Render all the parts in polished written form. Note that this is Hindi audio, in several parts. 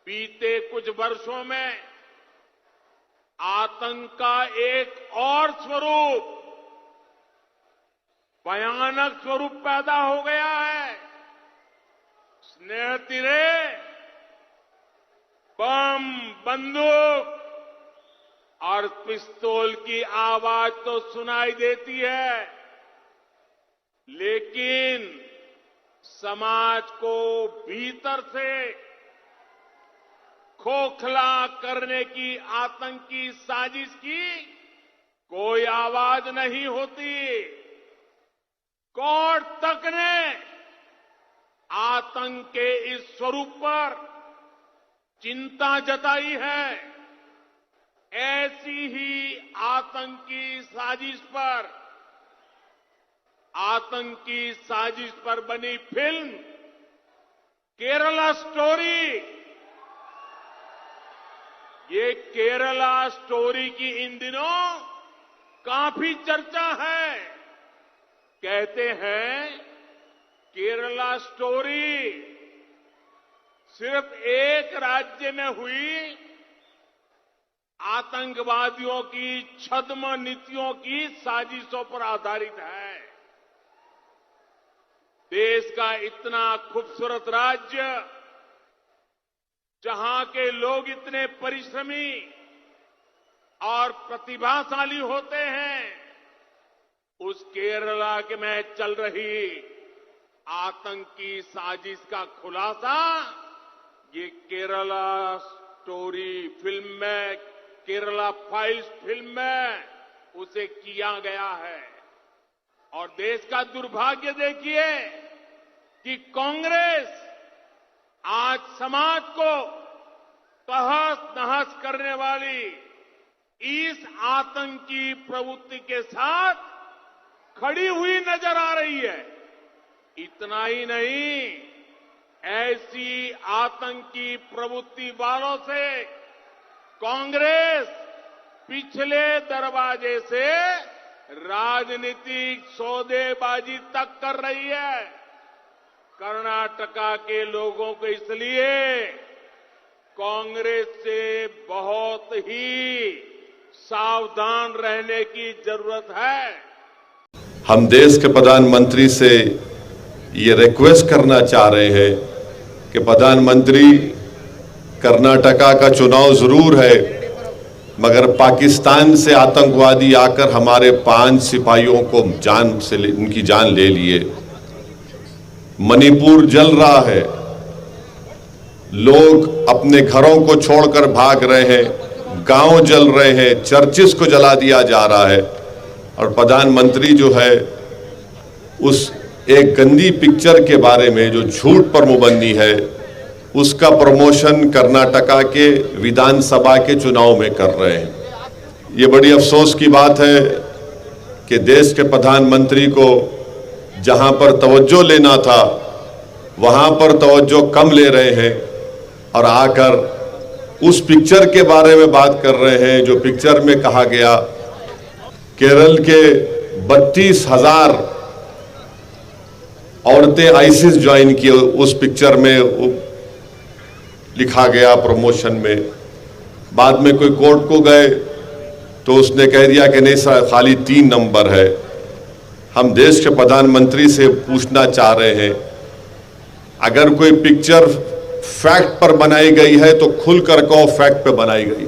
बीते कुछ वर्षों में आतंक का एक और स्वरूप, भयानक स्वरूप पैदा हो गया है। स्नेहतिरे, बम, बंदूक और पिस्तौल की आवाज तो सुनाई देती है, लेकिन समाज को भीतर से खोखला करने की आतंकी साजिश की कोई आवाज नहीं होती। कोर्ट तक ने आतंक के इस स्वरूप पर चिंता जताई है। ऐसी ही आतंकी साजिश पर बनी फिल्म केरला स्टोरी, ये केरला स्टोरी की इन दिनों काफी चर्चा है। कहते हैं केरला स्टोरी सिर्फ एक राज्य में हुई आतंकवादियों की छद्म नीतियों की साजिशों पर आधारित है। देश का इतना खूबसूरत राज्य, जहां के लोग इतने परिश्रमी और प्रतिभाशाली होते हैं, उस केरला के में चल रही आतंकी साजिश का खुलासा ये केरला स्टोरी फिल्म में, केरला फाइल्स फिल्म में उसे किया गया है। और देश का दुर्भाग्य देखिए कि कांग्रेस आज समाज को तहस नहस करने वाली इस आतंकी प्रवृत्ति के साथ खड़ी हुई नजर आ रही है। इतना ही नहीं, ऐसी आतंकी प्रवृत्ति वालों से कांग्रेस पिछले दरवाजे से राजनीतिक सौदेबाजी तक कर रही है। कर्नाटका के लोगों को इसलिए कांग्रेस से बहुत ही सावधान रहने की जरूरत है। हम देश के प्रधानमंत्री से ये रिक्वेस्ट करना चाह रहे हैं कि प्रधानमंत्री, कर्नाटका का चुनाव जरूर है, मगर पाकिस्तान से आतंकवादी आकर हमारे 5 सिपाहियों को उनकी जान ले लिए। मणिपुर जल रहा है, लोग अपने घरों को छोड़कर भाग रहे हैं, गांव जल रहे हैं, चर्चिस को जला दिया जा रहा है। और प्रधानमंत्री जो है उस एक गंदी पिक्चर के बारे में जो झूठ पर मुबन्नी है, उसका प्रमोशन कर्नाटका के विधानसभा के चुनाव में कर रहे हैं। ये बड़ी अफसोस की बात है कि देश के प्रधानमंत्री को जहां पर तवज्जो लेना था वहां पर तवज्जो कम ले रहे हैं और आकर उस पिक्चर के बारे में बात कर रहे हैं जो पिक्चर में कहा गया केरल के 32,000 औरतें आईसिस ज्वाइन की। उस पिक्चर में लिखा गया प्रमोशन में। बाद में कोई कोर्ट को गए तो उसने कह दिया कि नहीं सर, खाली 3 नंबर है। हम देश के प्रधानमंत्री से पूछना चाह रहे हैं, अगर कोई पिक्चर फैक्ट पर बनाई गई है तो खुलकर कहो फैक्ट पे बनाई गई।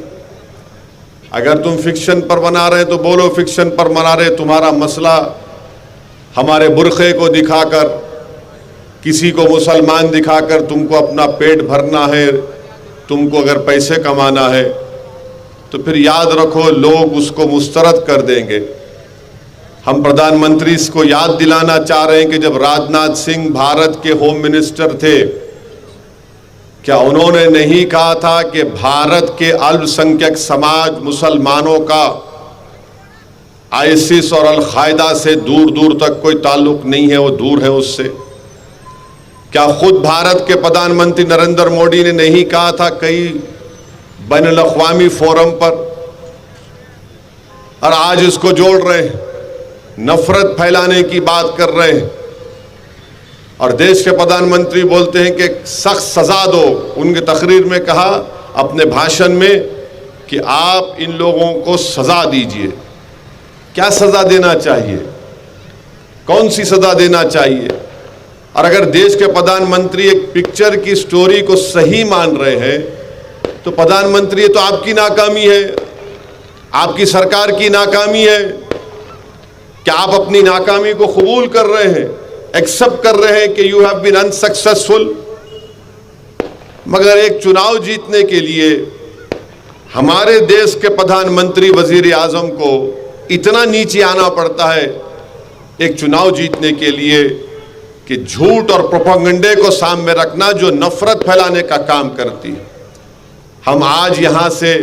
अगर तुम फिक्शन पर बना रहे तो बोलो फिक्शन पर बना रहे। तुम्हारा मसला हमारे बुरखे को दिखाकर, किसी को मुसलमान दिखाकर तुमको अपना पेट भरना है, तुमको अगर पैसे कमाना है तो फिर याद रखो लोग उसको मुस्तरद कर देंगे। हम प्रधानमंत्री को याद दिलाना चाह रहे हैं कि जब राजनाथ सिंह भारत के होम मिनिस्टर थे, क्या उन्होंने नहीं कहा था कि भारत के अल्पसंख्यक समाज मुसलमानों का आईसिस और अल-कायदा से दूर दूर तक कोई ताल्लुक नहीं है, वो दूर है उससे। क्या खुद भारत के प्रधानमंत्री नरेंद्र मोदी ने नहीं कहा था कई बैनुल-अक़वामी फोरम पर, और आज इसको जोड़ रहे हैं, नफरत फैलाने की बात कर रहे हैं। और देश के प्रधानमंत्री बोलते हैं कि सख्त सजा दो। उनके तकरीर में कहा अपने भाषण में कि आप इन लोगों को सजा दीजिए। क्या सजा देना चाहिए, कौन सी सजा देना चाहिए? और अगर देश के प्रधानमंत्री एक पिक्चर की स्टोरी को सही मान रहे हैं तो प्रधानमंत्री, ये तो आपकी नाकामी है, आपकी सरकार की नाकामी है। क्या आप अपनी नाकामी को कबूल कर रहे हैं, एक्सेप्ट कर रहे हैं कि यू हैव बीन अनसक्सेसफुल? मगर एक चुनाव जीतने के लिए हमारे देश के प्रधानमंत्री वजीर आजम को इतना नीचे आना पड़ता है एक चुनाव जीतने के लिए कि झूठ और प्रोपेगेंडे को सामने रखना जो नफरत फैलाने का काम करती है। हम आज यहां से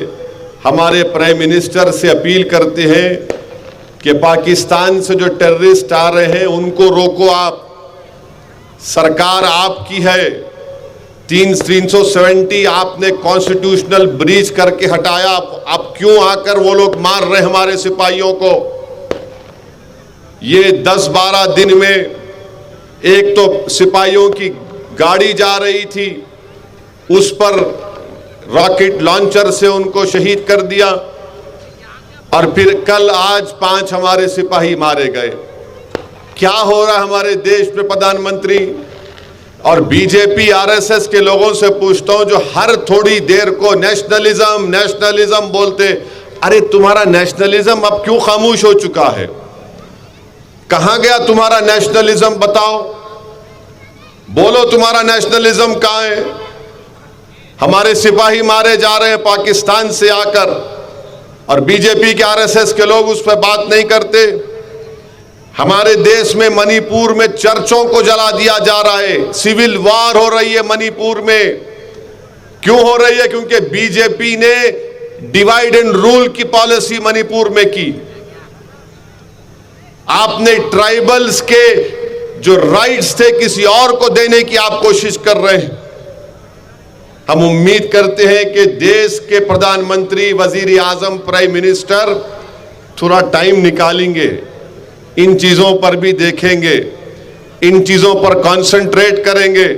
हमारे प्राइम मिनिस्टर से अपील करते हैं कि पाकिस्तान से जो टेररिस्ट आ रहे हैं उनको रोको आप। सरकार आपकी है। 370 आपने कॉन्स्टिट्यूशनल ब्रीच करके हटाया। आप क्यों आकर वो लोग मार रहे हमारे सिपाहियों को? ये 10-12 दिन में एक तो सिपाहियों की गाड़ी जा रही थी, उस पर रॉकेट लॉन्चर से उनको शहीद कर दिया, और फिर कल आज 5 हमारे सिपाही मारे गए। क्या हो रहा है हमारे देश में प्रधानमंत्री? और बीजेपी आरएसएस के लोगों से पूछता हूं जो हर थोड़ी देर को नेशनलिज्म नेशनलिज्म बोलते, अरे तुम्हारा नेशनलिज्म अब क्यों खामोश हो चुका है? कहां गया तुम्हारा नेशनलिज्म? बताओ, बोलो तुम्हारा नेशनलिज्म कहां है? हमारे सिपाही मारे जा रहे हैं पाकिस्तान से आकर, और बीजेपी के आरएसएस के लोग उस पर बात नहीं करते। हमारे देश में मणिपुर में चर्चों को जला दिया जा रहा है, सिविल वार हो रही है मणिपुर में। क्यों हो रही है? क्योंकि बीजेपी ने डिवाइड एंड रूल की पॉलिसी मणिपुर में की। आपने ट्राइबल्स के जो राइट्स थे किसी और को देने की आप कोशिश कर रहे हैं। हम उम्मीद करते हैं कि देश के प्रधानमंत्री, वजीर आजम, प्राइम मिनिस्टर थोड़ा टाइम निकालेंगे, इन चीजों पर भी देखेंगे, इन चीजों पर कंसंट्रेट करेंगे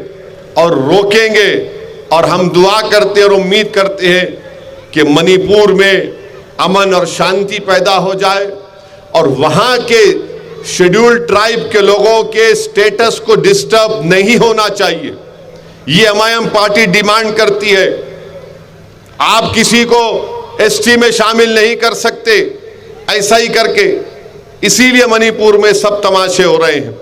और रोकेंगे। और हम दुआ करते और उम्मीद करते हैं कि मणिपुर में अमन और शांति पैदा हो जाए और वहां के शेड्यूल्ड ट्राइब के लोगों के स्टेटस को डिस्टर्ब नहीं होना चाहिए। ये एमआईएम पार्टी डिमांड करती है। आप किसी को एसटी में शामिल नहीं कर सकते ऐसा ही करके, इसीलिए मणिपुर में सब तमाशे हो रहे हैं।